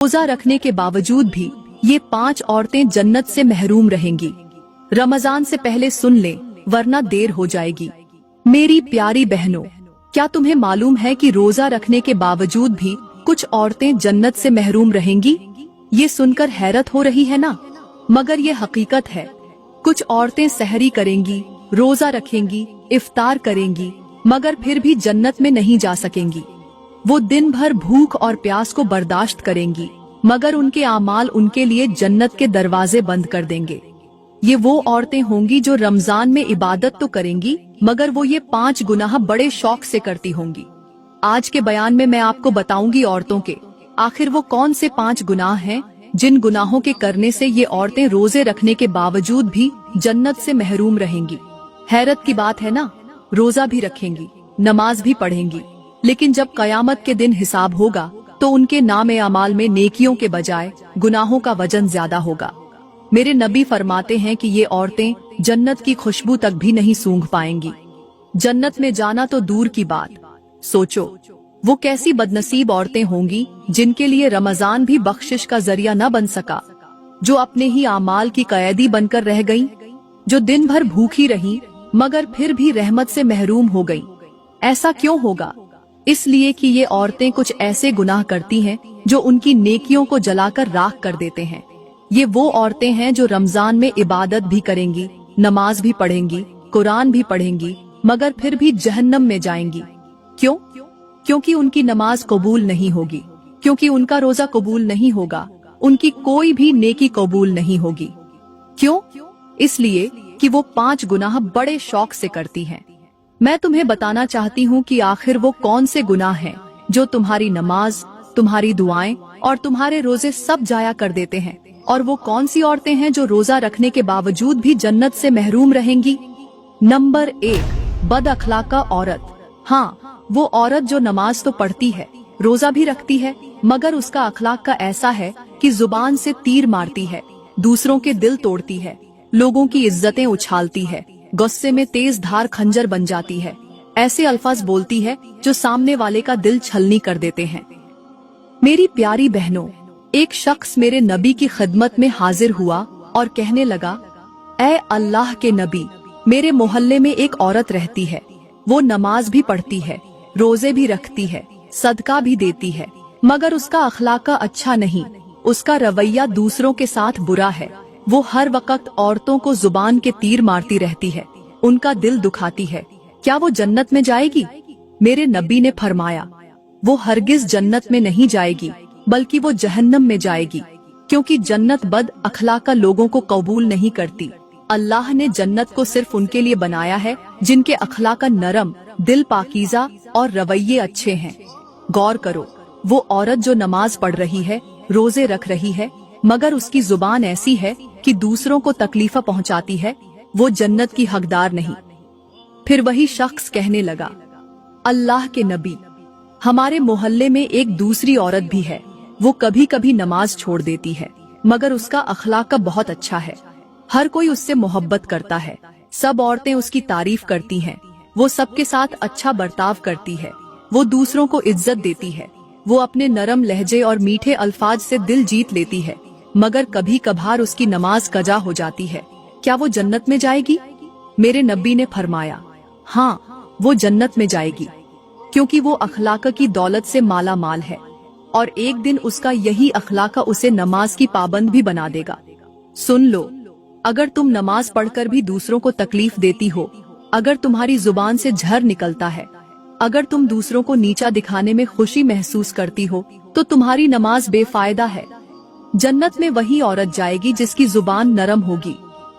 रोजा रखने के बावजूद भी ये 5 औरतें जन्नत से महरूम रहेंगी। रमजान से पहले सुन ले, वरना देर हो जाएगी। मेरी प्यारी बहनों, क्या तुम्हें मालूम है कि रोजा रखने के बावजूद भी कुछ औरतें जन्नत से महरूम रहेंगी? ये सुनकर हैरत हो रही है ना, मगर ये हकीकत है। कुछ औरतें सहरी करेंगी, रोजा रखेंगी, इफ्तार करेंगी, मगर फिर भी जन्नत में नहीं जा सकेंगी। वो दिन भर भूख और प्यास को बर्दाश्त करेंगी, मगर उनके आमाल उनके लिए जन्नत के दरवाजे बंद कर देंगे। ये वो औरतें होंगी जो रमजान में इबादत तो करेंगी, मगर वो ये 5 गुनाह बड़े शौक से करती होंगी। आज के बयान में मैं आपको बताऊंगी औरतों के आखिर वो कौन से 5 गुनाह हैं जिन गुनाहों के करने से ये औरतें रोजे रखने के बावजूद भी जन्नत से महरूम रहेंगी। हैरत की बात है ना, रोजा भी रखेंगी, नमाज भी पढ़ेंगी, लेकिन जब कयामत के दिन हिसाब होगा तो उनके नामे अमाल में नेकियों के बजाय गुनाहों का वजन ज्यादा होगा। मेरे नबी फरमाते हैं कि ये औरतें जन्नत की खुशबू तक भी नहीं सूंघ पाएंगी। जन्नत में जाना तो दूर की बात, सोचो वो कैसी बदनसीब औरतें होंगी जिनके लिए रमजान भी बख्शिश का जरिया न बन सका, जो अपने ही आमाल की कैदी बनकर रह गईं, जो दिन भर भूखी रहीं मगर फिर भी रहमत से महरूम हो गईं। ऐसा क्यों होगा? इसलिए कि ये औरतें कुछ ऐसे गुनाह करती हैं जो उनकी नेकियों को जलाकर राख कर देते हैं। ये वो औरतें हैं जो रमजान में इबादत भी करेंगी, नमाज भी पढ़ेंगी, कुरान भी पढ़ेंगी, मगर फिर भी जहन्नम में जाएंगी। क्यों? क्योंकि उनकी नमाज कबूल नहीं होगी, क्योंकि उनका रोजा कबूल नहीं होगा, उनकी कोई भी नेकी कबूल नहीं होगी। क्यों? इसलिए कि वो 5 गुनाह बड़े शौक से करती हैं। मैं तुम्हें बताना चाहती हूँ कि आखिर वो कौन से गुनाह हैं जो तुम्हारी नमाज, तुम्हारी दुआएं और तुम्हारे रोजे सब जाया कर देते हैं, और वो कौन सी औरतें हैं जो रोजा रखने के बावजूद भी जन्नत से महरूम रहेंगी। नंबर 1, बद अखलाका औरत। हाँ, वो औरत जो नमाज तो पढ़ती है, रोजा भी रखती है, मगर उसका अखलाक का ऐसा है कि जुबान से तीर मारती है, दूसरों के दिल तोड़ती है, लोगों की इज्जतें उछालती है, गुस्से में तेज धार खंजर बन जाती है, ऐसे अल्फाज बोलती है जो सामने वाले का दिल छलनी कर देते हैं। मेरी प्यारी बहनों, एक शख्स मेरे नबी की खिदमत में हाजिर हुआ और कहने लगा, ऐ अल्लाह के नबी, मेरे मोहल्ले में एक औरत रहती है, वो नमाज भी पढ़ती है, रोजे भी रखती है, सदका भी देती है, मगर उसका अखलाक अच्छा नहीं, उसका रवैया दूसरों के साथ बुरा है, वो हर वक्त औरतों को जुबान के तीर मारती रहती है, उनका दिल दुखाती है, क्या वो जन्नत में जाएगी? मेरे नबी ने फरमाया, वो हरगिज जन्नत में नहीं जाएगी, बल्कि वो जहन्नम में जाएगी, क्योंकि जन्नत बद अखलाका लोगों को कबूल नहीं करती। अल्लाह ने जन्नत को सिर्फ उनके लिए बनाया है जिनके अखलाक नरम, दिल पाकीज़ा और रवैये अच्छे हैं। गौर करो, वो औरत जो नमाज पढ़ रही है, रोजे रख रही है, मगर उसकी जुबान ऐसी है कि दूसरों को तकलीफ पहुंचाती है, वो जन्नत की हकदार नहीं। फिर वही शख्स कहने लगा, अल्लाह के नबी, हमारे मोहल्ले में एक दूसरी औरत भी है, वो कभी कभी नमाज छोड़ देती है, मगर उसका अखलाक बहुत अच्छा है, हर कोई उससे मोहब्बत करता है, सब औरतें उसकी तारीफ करती हैं, वो सबके साथ अच्छा बर्ताव करती है, वो दूसरों को इज्जत देती है, वो अपने नरम लहजे और मीठे अल्फाज से दिल जीत लेती है, मगर कभी कभार उसकी नमाज कजा हो जाती है, क्या वो जन्नत में जाएगी? मेरे नबी ने फरमाया, हाँ, वो जन्नत में जाएगी, क्योंकि वो अखलाक की दौलत से माला माल है, और एक दिन उसका यही अखलाक उसे नमाज की पाबंद भी बना देगा। सुन लो, अगर तुम नमाज पढ़कर भी दूसरों को तकलीफ देती हो, अगर तुम्हारी जुबान से झर निकलता है, अगर तुम दूसरों को नीचा दिखाने में खुशी महसूस करती हो, तो तुम्हारी नमाज बेफायदा है। जन्नत में वही औरत जाएगी जिसकी जुबान नरम होगी,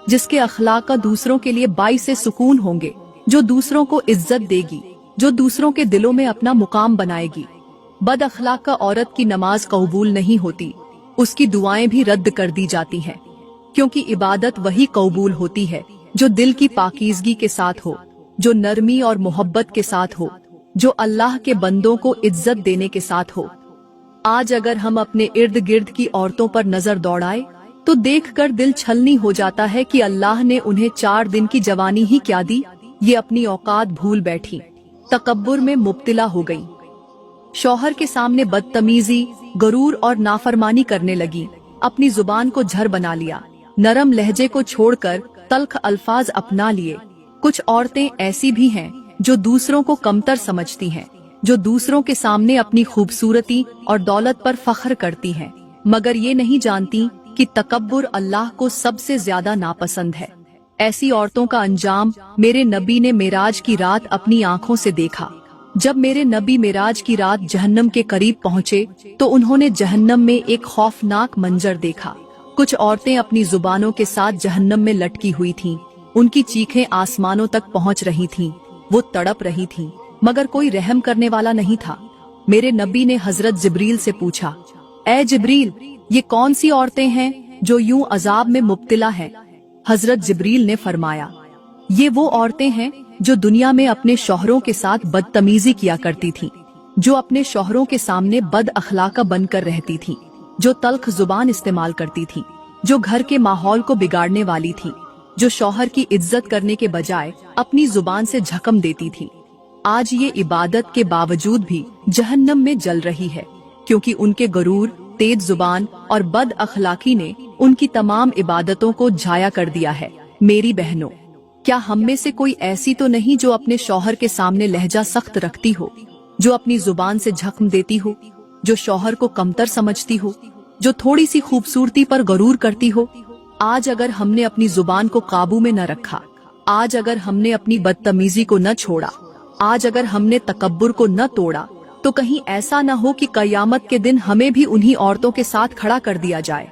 जिसके अखलाक दूसरों के लिए बाई से सुकून होंगे, जो दूसरों को इज्जत देगी, जो दूसरों के दिलों में अपना मुकाम बनाएगी। बद अखलाक औरत की नमाज कबूल नहीं होती, उसकी दुआएं भी रद्द कर दी जाती हैं, क्योंकि इबादत वही कबूल होती है जो दिल की पाकीज़गी के साथ हो, जो नरमी और मोहब्बत के साथ हो, जो अल्लाह के बंदों को इज्जत देने के साथ हो। आज अगर हम अपने इर्द गिर्द की औरतों पर नजर दौड़ाए तो देखकर दिल छलनी हो जाता है कि अल्लाह ने उन्हें 4 दिन की जवानी ही क्या दी, ये अपनी औकात भूल बैठी, तकब्बुर में मुब्तिला हो गई। शौहर के सामने बदतमीजी, गरूर और नाफरमानी करने लगी। अपनी जुबान को झर बना लिया, नरम लहजे को छोड़कर तल्ख अल्फाज अपना लिए। कुछ औरतें ऐसी भी हैं जो दूसरों को कमतर समझती हैं, जो दूसरों के सामने अपनी खूबसूरती और दौलत पर फख्र करती हैं, मगर ये नहीं जानती कि तकब्बुर अल्लाह को सबसे ज्यादा नापसंद है। ऐसी औरतों का अंजाम मेरे नबी ने मेराज की रात अपनी आंखों से देखा। जब मेरे नबी मेराज की रात जहन्नम के करीब पहुँचे तो उन्होंने जहन्नम में एक खौफनाक मंजर देखा। कुछ औरतें अपनी जुबानों के साथ जहन्नम में लटकी हुई थीं। उनकी चीखें आसमानों तक पहुँच रही थीं। वो तड़प रही थीं, मगर कोई रहम करने वाला नहीं था। मेरे नबी ने हजरत जिब्रील से पूछा, ए जिब्रील, ये कौन सी औरतें हैं जो यूं अजाब में मुब्तिला हैं? हजरत जिब्रील ने फरमाया, ये वो औरतें हैं जो दुनिया में अपने शौहरों के साथ बदतमीजी किया करती थीं, जो अपने शौहरों के सामने बद अखलाका बनकर रहती थीं, जो तल्ख जुबान इस्तेमाल करती थीं, जो घर के माहौल को बिगाड़ने वाली थीं, जो शौहर की इज्जत करने के बजाय अपनी जुबान से झकम देती थीं। आज ये इबादत के बावजूद भी जहन्नम में जल रही है, क्योंकि उनके गरूर, तेज जुबान और बद अखलाकी ने उनकी तमाम इबादतों को झाया कर दिया है। मेरी बहनों, क्या हम में से कोई ऐसी तो नहीं जो अपने शौहर के सामने लहजा सख्त रखती हो, जो अपनी जुबान से झकम देती हो, जो शौहर को कमतर समझती हो, जो थोड़ी सी खूबसूरती पर गरूर करती हो? आज अगर हमने अपनी जुबान को काबू में न रखा, आज अगर हमने अपनी बदतमीजी को न छोड़ा, आज अगर हमने तकब्बुर को न तोड़ा, तो कहीं ऐसा न हो कि कयामत के दिन हमें भी उन्हीं औरतों के साथ खड़ा कर दिया जाए।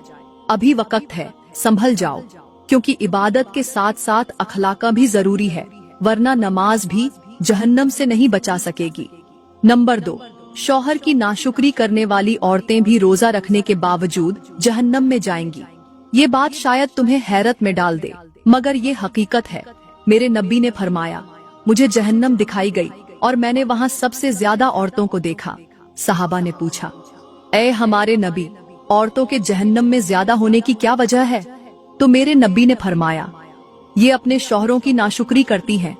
अभी वक्त है, संभल जाओ, क्योंकि इबादत के साथ साथ अखलाका भी जरूरी है, वरना नमाज भी जहन्नम से नहीं बचा सकेगी। नंबर 2, शौहर की नाशुक्री करने वाली औरतें भी रोजा रखने के बावजूद जहन्नम में जाएंगी। ये बात शायद तुम्हें हैरत में डाल दे, मगर ये हकीकत है। मेरे नबी ने फरमाया, मुझे जहन्नम दिखाई गई और मैंने वहाँ सबसे ज्यादा औरतों को देखा। सहाबा ने पूछा, ए हमारे नबी, औरतों के जहन्नम में ज्यादा होने की क्या वजह है? तो मेरे नबी ने फरमाया, ये अपने शौहरों की नाशुक्री करती हैं।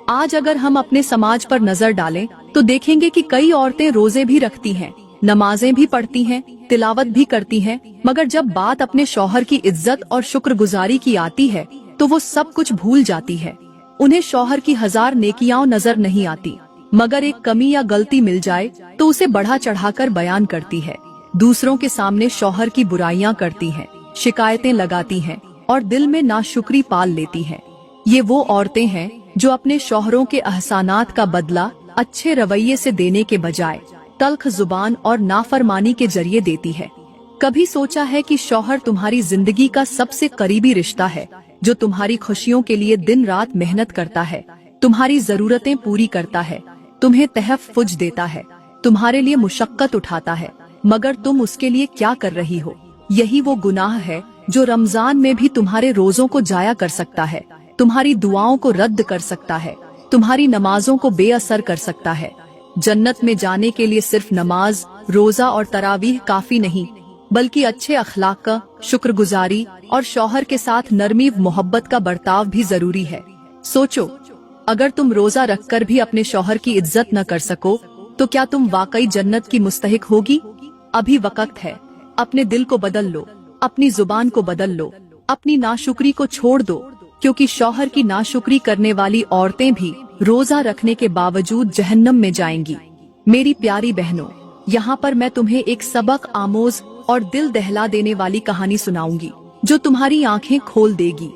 आज अगर हम अपने समाज पर नजर डालें तो देखेंगे कि कई औरतें रोजे भी रखती हैं, नमाजें भी पढ़ती हैं, तिलावत भी करती हैं, मगर जब बात अपने शौहर की इज्जत और शुक्रगुजारी की आती है तो वो सब कुछ भूल जाती है। उन्हें शौहर की 1000 नेकियां नजर नहीं आती, मगर एक कमी या गलती मिल जाए तो उसे बढ़ा चढ़ाकर बयान करती है। दूसरों के सामने शौहर की बुराइयां करती हैं, शिकायतें लगाती हैं और दिल में नाशुक्री पाल लेती हैं। ये वो औरतें हैं जो अपने शौहरों के एहसानात का बदला अच्छे रवैये से देने के बजाय तल्ख जुबान और नाफरमानी के जरिए देती है। कभी सोचा है कि शौहर तुम्हारी जिंदगी का सबसे करीबी रिश्ता है, जो तुम्हारी खुशियों के लिए दिन रात मेहनत करता है, तुम्हारी जरूरतें पूरी करता है, तुम्हें तहफ्फुज देता है, तुम्हारे लिए मुशक्कत उठाता है, मगर तुम उसके लिए क्या कर रही हो? यही वो गुनाह है जो रमजान में भी तुम्हारे रोजों को जाया कर सकता है, तुम्हारी दुआओं को रद्द कर सकता है, तुम्हारी नमाजों को बेअसर कर सकता है। जन्नत में जाने के लिए सिर्फ नमाज, रोजा और तरावीह काफी नहीं, बल्कि अच्छे अखलाक का, शुक्रगुजारी और शौहर के साथ नरमी मोहब्बत का बर्ताव भी जरूरी है। सोचो, अगर तुम रोजा रखकर भी अपने शौहर की इज्जत न कर सको तो क्या तुम वाकई जन्नत की मुस्तहिक होगी? अभी वक्त है, अपने दिल को बदल लो, अपनी जुबान को बदल लो, अपनी नाशुक्री को छोड़ दो, क्योंकि शौहर की नाशुक्री करने वाली औरतें भी रोजा रखने के बावजूद जहन्नम में जाएंगी। मेरी प्यारी बहनों, यहाँ पर मैं तुम्हें एक सबक आमोज और दिल दहला देने वाली कहानी सुनाऊंगी जो तुम्हारी आंखें खोल देगी।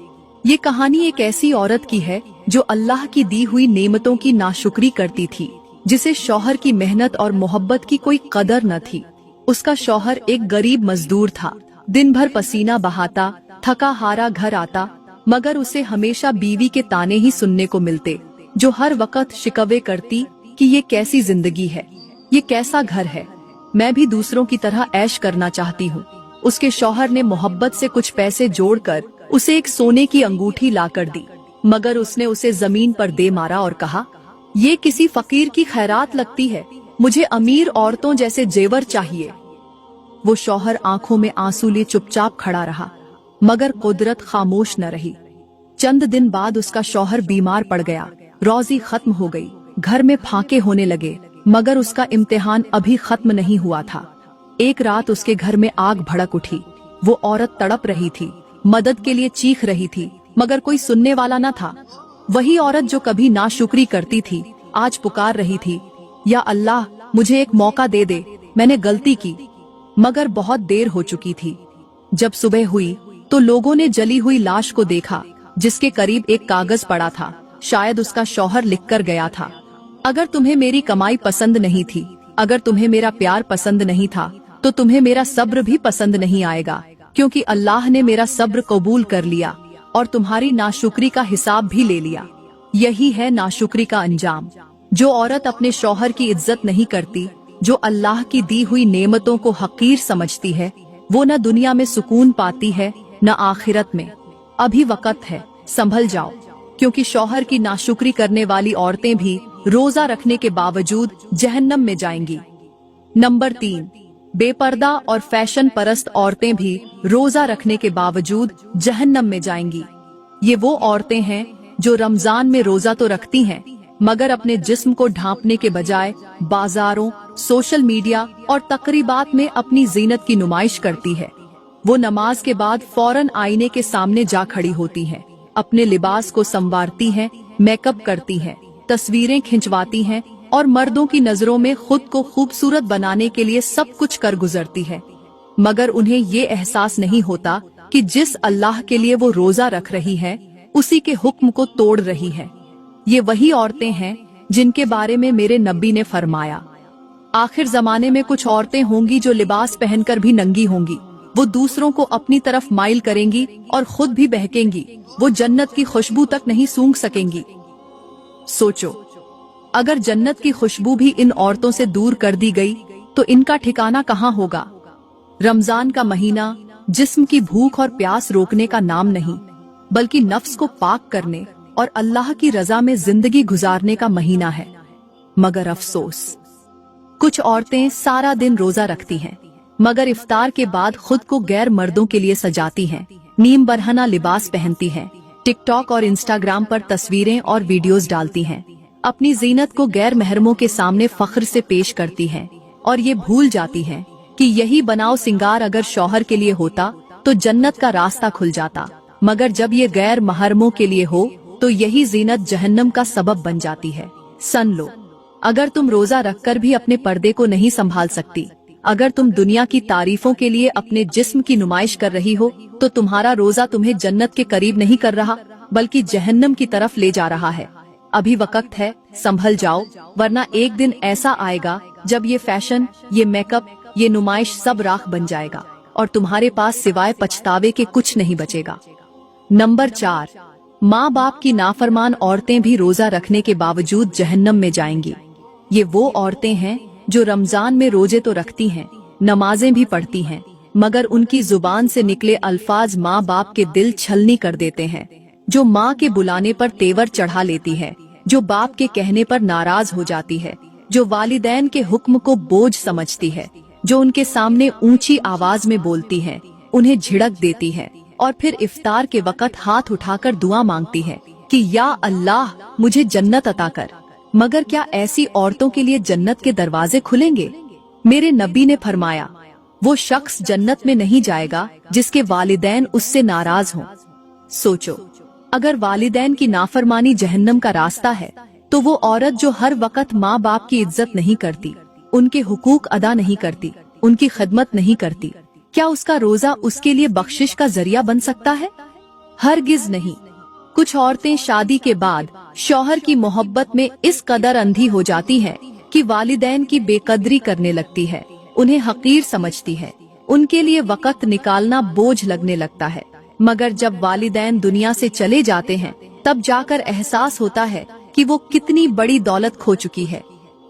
ये कहानी एक ऐसी औरत की है जो अल्लाह की दी हुई नेमतों की नाशुक्री करती थी, जिसे शौहर की मेहनत और मोहब्बत की कोई कदर न थी। उसका शौहर एक गरीब मजदूर था, दिन भर पसीना बहाता, थका हारा घर आता, मगर उसे हमेशा बीवी के ताने ही सुनने को मिलते, जो हर वक्त शिकवे करती कि ये कैसी जिंदगी है, ये कैसा घर है, मैं भी दूसरों की तरह ऐश करना चाहती हूँ। उसके शौहर ने मोहब्बत से कुछ पैसे जोड़कर उसे एक सोने की अंगूठी लाकर दी, मगर उसने उसे जमीन पर दे मारा और कहा, ये किसी फकीर की खैरात लगती है, मुझे अमीर औरतों जैसे जेवर चाहिए। वो शौहर आंखों में आंसू लिए चुपचाप खड़ा रहा, मगर कुदरत खामोश न रही। चंद दिन बाद उसका शौहर बीमार पड़ गया, रोजी खत्म हो गई, घर में फाके होने लगे, मगर उसका इम्तिहान अभी खत्म नहीं हुआ था। एक रात उसके घर में आग भड़क उठी। वो औरत तड़प रही थी, मदद के लिए चीख रही थी, मगर कोई सुनने वाला न था। वही औरत जो कभी नाशुक्री करती थी, आज पुकार रही थी, या अल्लाह, मुझे एक मौका दे दे, मैंने गलती की। मगर बहुत देर हो चुकी थी। जब सुबह हुई तो लोगों ने जली हुई लाश को देखा, जिसके करीब एक कागज पड़ा था। शायद उसका शौहर लिखकर गया था, अगर तुम्हें मेरी कमाई पसंद नहीं थी, अगर तुम्हें मेरा प्यार पसंद नहीं था, तो तुम्हें मेरा सब्र भी पसंद नहीं आएगा, क्योंकि अल्लाह ने मेरा सब्र कबूल कर लिया और तुम्हारी नाशुक्री का हिसाब भी ले लिया। यही है नाशुक्री का अंजाम। जो औरत अपने शौहर की इज्जत नहीं करती, जो अल्लाह की दी हुई नेमतों को हकीर समझती है, वो न दुनिया में सुकून पाती है न आखिरत में। अभी वक्त है, संभल जाओ, क्योंकि शौहर की नाशुक्री करने वाली औरतें भी रोजा रखने के बावजूद जहन्नम में जाएंगी। नंबर 3, बेपर्दा और फैशन परस्त औरतें भी रोजा रखने के बावजूद जहन्नम में जाएंगी। ये वो औरतें हैं जो रमजान में रोजा तो रखती हैं, मगर अपने जिस्म को ढांपने के बजाय बाजारों, सोशल मीडिया और तकरीबात में अपनी जीनत की नुमाइश करती है। वो नमाज के बाद फौरन आईने के सामने जा खड़ी होती हैं, अपने लिबास को संवारती हैं, मेकअप करती हैं, तस्वीरें खिंचवाती हैं और मर्दों की नजरों में खुद को खूबसूरत बनाने के लिए सब कुछ कर गुजरती है। मगर उन्हें ये एहसास नहीं होता कि जिस अल्लाह के लिए वो रोजा रख रही है, उसी के हुक्म को तोड़ रही है। ये वही औरतें हैं जिनके बारे में मेरे नबी ने फरमाया, आखिर जमाने में कुछ औरतें होंगी जो लिबास पहनकर भी नंगी होंगी। वो दूसरों को अपनी तरफ माइल करेंगी और खुद भी बहकेंगी। वो जन्नत की खुशबू तक नहीं सूंघ सकेंगी। सोचो, अगर जन्नत की खुशबू भी इन औरतों से दूर कर दी गई तो इनका ठिकाना कहाँ होगा। रमजान का महीना जिस्म की भूख और प्यास रोकने का नाम नहीं, बल्कि नफ्स को पाक करने और अल्लाह की रजा में जिंदगी गुजारने का महीना है। मगर अफसोस, कुछ औरतें सारा दिन रोजा रखती हैं, मगर इफ्तार के बाद खुद को गैर मर्दों के लिए सजाती हैं, नीम बरहना लिबास पहनती हैं, टिकटॉक और इंस्टाग्राम पर तस्वीरें और वीडियोस डालती हैं, अपनी जीनत को गैर महरमों के सामने फख्र से पेश करती हैं और ये भूल जाती हैं कि यही बनाव सिंगार अगर शौहर के लिए होता तो जन्नत का रास्ता खुल जाता, मगर जब ये गैर महरमों के लिए हो तो यही जीनत जहन्नम का सबब बन जाती है। सन लो, अगर तुम रोजा रखकर भी अपने पर्दे को नहीं संभाल सकती, अगर तुम दुनिया की तारीफों के लिए अपने जिस्म की नुमाइश कर रही हो, तो तुम्हारा रोजा तुम्हें जन्नत के करीब नहीं कर रहा, बल्कि जहन्नम की तरफ ले जा रहा है। अभी वक्त है, संभल जाओ, वरना एक दिन ऐसा आएगा जब ये फैशन, ये मेकअप, ये नुमाइश सब राख बन जाएगा और तुम्हारे पास सिवाय पछतावे के कुछ नहीं बचेगा। नंबर 4, माँ बाप की नाफरमान औरतें भी रोजा रखने के बावजूद जहन्नम में जाएंगी। ये वो औरतें हैं जो रमजान में रोजे तो रखती हैं, नमाजें भी पढ़ती हैं, मगर उनकी जुबान से निकले अल्फाज माँ बाप के दिल छलनी कर देते हैं। जो माँ के बुलाने पर तेवर चढ़ा लेती है, जो बाप के कहने पर नाराज हो जाती है, जो वालिदैन के हुक्म को बोझ समझती है, जो उनके सामने ऊंची आवाज में बोलती है, उन्हें झिड़क देती है और फिर इफ्तार के वक्त हाथ उठाकर दुआ मांगती है कि या अल्लाह, मुझे जन्नत अता कर। मगर क्या ऐसी औरतों के लिए जन्नत के दरवाजे खुलेंगे? मेरे नबी ने फरमाया, वो शख्स जन्नत में नहीं जाएगा जिसके वालिदैन उससे नाराज हों। सोचो, अगर वालिदैन की नाफरमानी जहन्नम का रास्ता है, तो वो औरत जो हर वक्त माँ बाप की इज्जत नहीं करती, उनके हुकूक अदा नहीं करती, उनकी खिदमत नहीं करती, क्या उसका रोजा उसके लिए बख्शिश का जरिया बन सकता है? हरगिज नहीं। कुछ औरतें शादी के बाद शौहर की मोहब्बत में इस कदर अंधी हो जाती हैं कि वालिदैन की बेकदरी करने लगती है, उन्हें हकीर समझती है, उनके लिए वक्त निकालना बोझ लगने लगता है। मगर जब वालिदैन दुनिया से चले जाते हैं, तब जाकर एहसास होता है कि वो कितनी बड़ी दौलत खो चुकी है।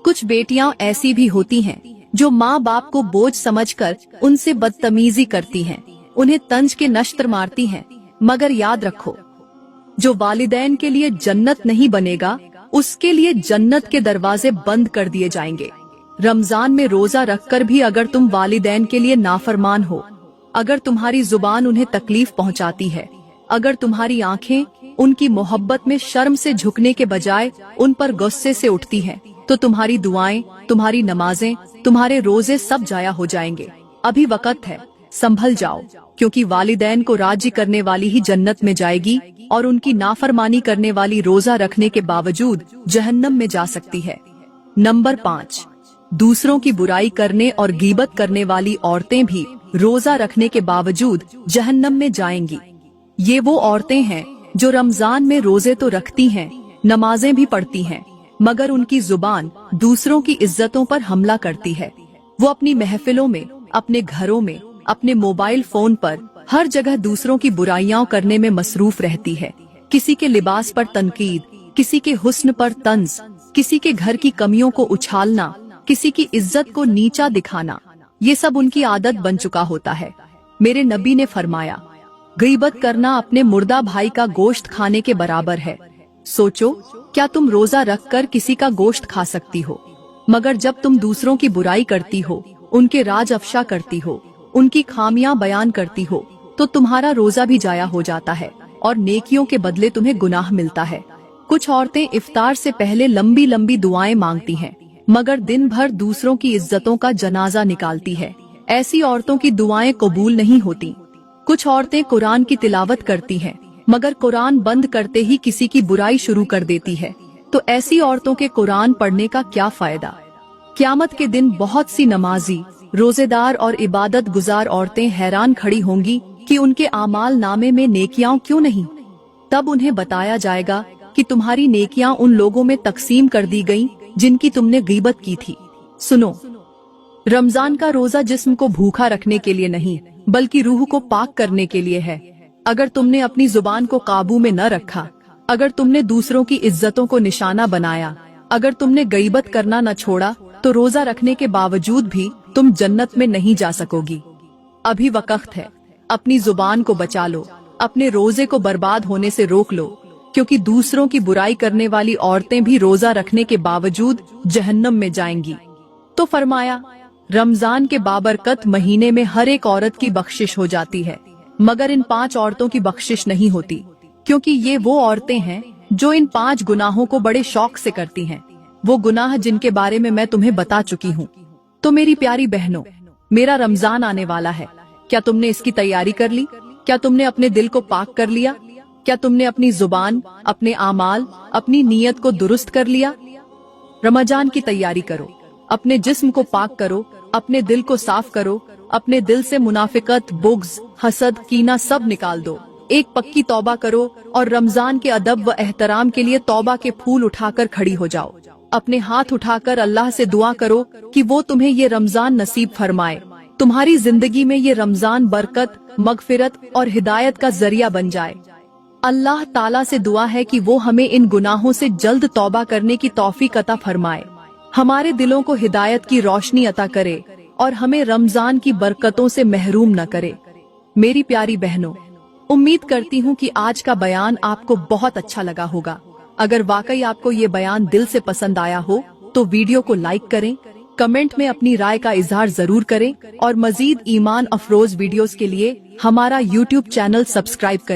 कुछ बेटियां ऐसी भी होती हैं जो माँ बाप को बोझ समझकर उनसे बदतमीजी करती हैं, उन्हें तंज के नश्तर मारती हैं। मगर याद रखो, जो वालिदैन के लिए जन्नत नहीं बनेगा, उसके लिए जन्नत के दरवाजे बंद कर दिए जाएंगे। रमजान में रोजा रखकर भी अगर तुम वालिदैन के लिए नाफरमान हो, अगर तुम्हारी जुबान उन्हें तकलीफ पहुंचाती है, अगर तुम्हारी आंखें उनकी मोहब्बत में शर्म से झुकने के बजाय उन पर गुस्से से उठती हैं, तो तुम्हारी दुआएं, तुम्हारी नमाजें, तुम्हारे रोजे सब जाया हो जाएंगे। अभी वक्त है, संभल जाओ, क्योंकि वालिदैन को राजी करने वाली ही जन्नत में जाएगी और उनकी नाफरमानी करने वाली रोजा रखने के बावजूद जहन्नम में जा सकती है। नंबर 5, दूसरों की बुराई करने और गीबत करने वाली औरतें भी रोजा रखने के बावजूद जहन्नम में जाएंगी। ये वो औरतें हैं जो रमजान में रोजे तो रखती हैं, नमाजें भी पढ़ती हैं, मगर उनकी जुबान दूसरों की इज्जतों पर हमला करती है। वो अपनी महफिलों में, अपने घरों में, अपने मोबाइल फोन पर हर जगह दूसरों की बुराइयां करने में मसरूफ रहती है। किसी के लिबास पर तनकीद, किसी के हुस्न पर तंज, किसी के घर की कमियों को उछालना, किसी की इज्जत को नीचा दिखाना, ये सब उनकी आदत बन चुका होता है। मेरे नबी ने फरमाया, गीबत करना अपने मुर्दा भाई का गोश्त खाने के बराबर है। सोचो, क्या तुम रोजा रखकर किसी का गोश्त खा सकती हो? मगर जब तुम दूसरों की बुराई करती हो, उनके राज अफशा करती हो, उनकी खामियां बयान करती हो, तो तुम्हारा रोजा भी जाया हो जाता है और नेकियों के बदले तुम्हें गुनाह मिलता है। कुछ औरतें इफ्तार से पहले लंबी लंबी दुआएं मांगती हैं, मगर दिन भर दूसरों की इज्जतों का जनाजा निकालती है। ऐसी औरतों की दुआएं कबूल नहीं होती। कुछ औरतें कुरान की तिलावत करती हैं, मगर कुरान बंद करते ही किसी की बुराई शुरू कर देती है। तो ऐसी औरतों के कुरान पढ़ने का क्या फायदा? क़यामत के दिन बहुत सी नमाजी, रोजेदार और इबादत गुजार औरतें हैरान खड़ी होंगी कि उनके आमाल नामे में नेकियां क्यों नहीं। तब उन्हें बताया जाएगा कि तुम्हारी नेकियां उन लोगों में तकसीम कर दी गईं जिनकी तुमने गीबत की थी। सुनो, रमजान का रोजा जिस्म को भूखा रखने के लिए नहीं, बल्कि रूह को पाक करने के लिए है। अगर तुमने अपनी जुबान को काबू में न रखा, अगर तुमने दूसरों की इज्जतों को निशाना बनाया, अगर तुमने गीबत करना न छोड़ा, तो रोजा रखने के बावजूद भी तुम जन्नत में नहीं जा सकोगी। अभी वक्त है, अपनी जुबान को बचा लो, अपने रोजे को बर्बाद होने से रोक लो, क्योंकि दूसरों की बुराई करने वाली औरतें भी रोजा रखने के बावजूद जहन्नम में जाएंगी। तो फरमाया, रमजान के बाबरकत महीने में हर एक औरत की बख्शिश हो जाती है, मगर इन 5 औरतों की बख्शिश नहीं होती, क्योंकि ये वो औरतें हैं जो इन 5 गुनाहों को बड़े शौक से करती हैं। वो गुनाह जिनके बारे में मैं तुम्हें बता चुकी हूँ। तो मेरी प्यारी बहनों, मेरा रमजान आने वाला है। क्या तुमने इसकी तैयारी कर ली? क्या तुमने अपने दिल को पाक कर लिया? क्या तुमने अपनी जुबान, अपने आमाल, अपनी नीयत को दुरुस्त कर लिया? रमजान की तैयारी करो, अपने जिस्म को पाक करो, अपने दिल को साफ करो, अपने दिल से मुनाफिकत, बुग़्ज़, हसद, कीना सब निकाल दो। एक पक्की तौबा करो और रमजान के अदब व एहतराम के लिए तौबा के फूल उठाकर खड़ी हो जाओ। अपने हाथ उठाकर अल्लाह से दुआ करो कि वो तुम्हें ये रमजान नसीब फरमाए, तुम्हारी जिंदगी में ये रमजान बरकत, मगफिरत और हिदायत का जरिया बन जाए। अल्लाह ताला से दुआ है कि वो हमें इन गुनाहों से जल्द तौबा करने की तौफीक अता फरमाए, हमारे दिलों को हिदायत की रोशनी अता करे और हमें रमजान की बरकतों से महरूम न करे। मेरी प्यारी बहनों, उम्मीद करती हूँ कि आज का बयान आपको बहुत अच्छा लगा होगा। अगर वाकई आपको ये बयान दिल से पसंद आया हो तो वीडियो को लाइक करें, कमेंट में अपनी राय का इजहार जरूर करें और मजीद ईमान अफरोज वीडियोस के लिए हमारा YouTube चैनल सब्सक्राइब करें।